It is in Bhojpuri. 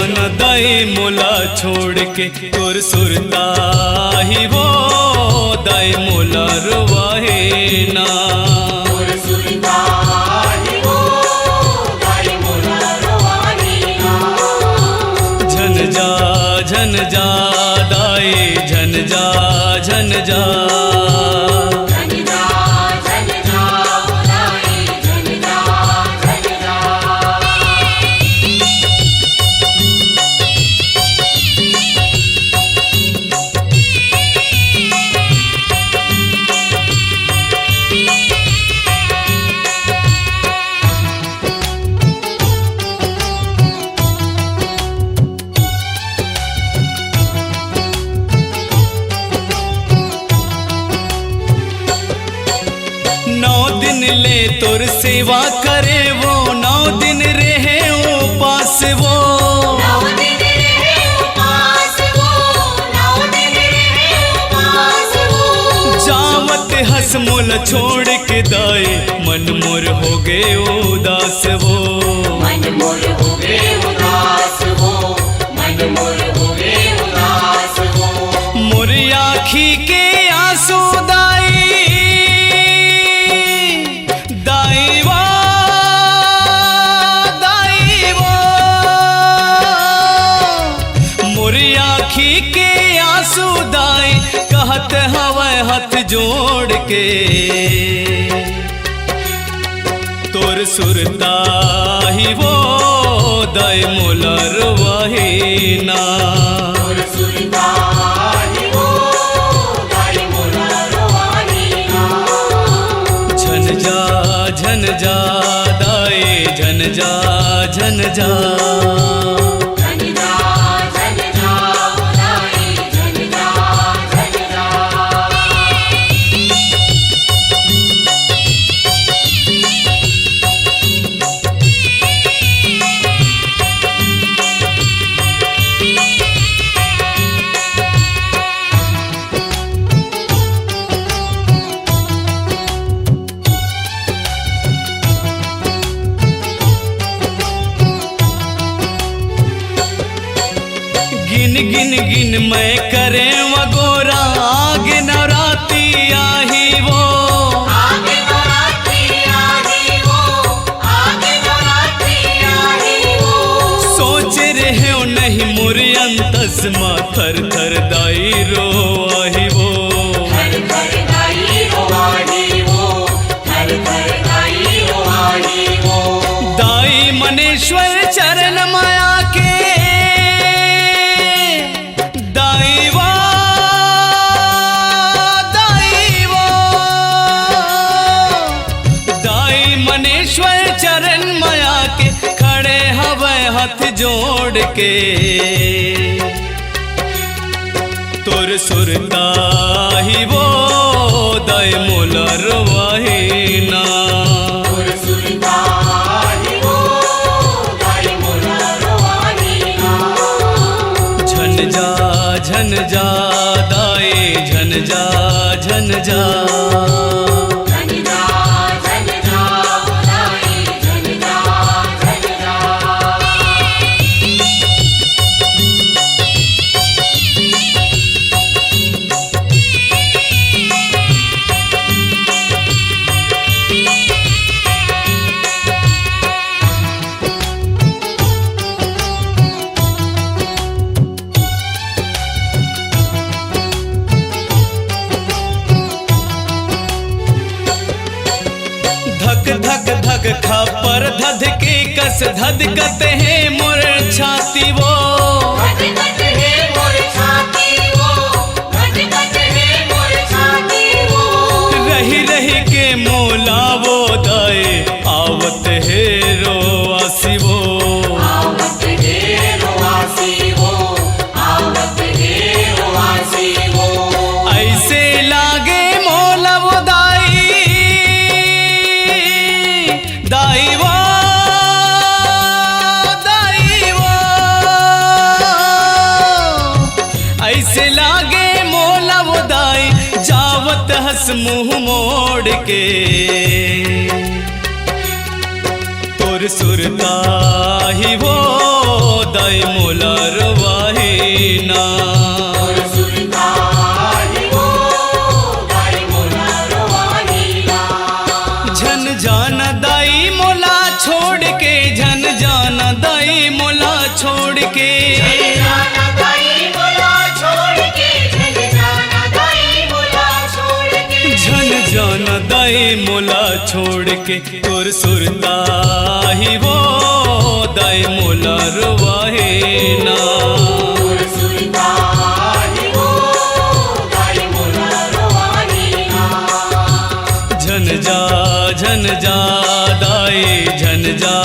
न दाई मोला छोड़ के तोर सुरता ही वो दाई मोला रुवाहे ना तोर सुरता ही वो दाई मोला रुवाहे ना झन जा दाई झन जा ले तोर सेवा करे वो 9 दिन रहे उपास वो 9 दिन रहे उपास वो 9 दिन रहे उपास वो जावत हंस मोल छोड़ के दाए मन मोर हो गए उदास वो मन मोर हो गए उदास वो मन मोर हो गए उदास वो मोर आँखी के आंसू कहत हवा हाथ जोड़ के तोर सुरता ही वो दाई मोला रुवाहे ना तोर सुरता ही वो दाई मोला रुवाहे ना झन जा दाई झन जा गिन मैं करे वगोरा आगे नवराती आही वो आगे नवराती आही वो आगे नवराती आही वो सोच रहे हो नहीं मोर अंतस मा थर थर दाई रो आही वो थर थर दाई रो आही वो थर थर दाई रो आही वो दाई मनेश्वर चरण माया के चरण माया के खड़े हवे हाथ जोड़ के तोर सुरता ही वो दाई मोला रुवाहे ना तोर सुरता ही वो दाई मोला रुवाहे ना झन जा दाई झन जा धक खपर धध के कस धध कत है मोर छाती वो धध कत है मोर छाती वो धध कत है मोर छाती वो रही रही के मोला वो दाए आवत है रोआसी वो आवत है रोआसी वो आवत है रोआसी वो ऐसे लागे मोला वो ऐसे लागे मोला वो दाई जावत हंस मुंह मोड़ के तोर सुरता ही वो दाई मोला छोड़ के जाना दाई मोला छोड़ के झन जाना दाई मोला छोड़ के झन जाना दाई मोला छोड़ के तोर सुरता ही वो दाई मोला रुवाहे ना मोर सुरता ही वो दाई मोला रोवाही ना झन जा दाई झन जा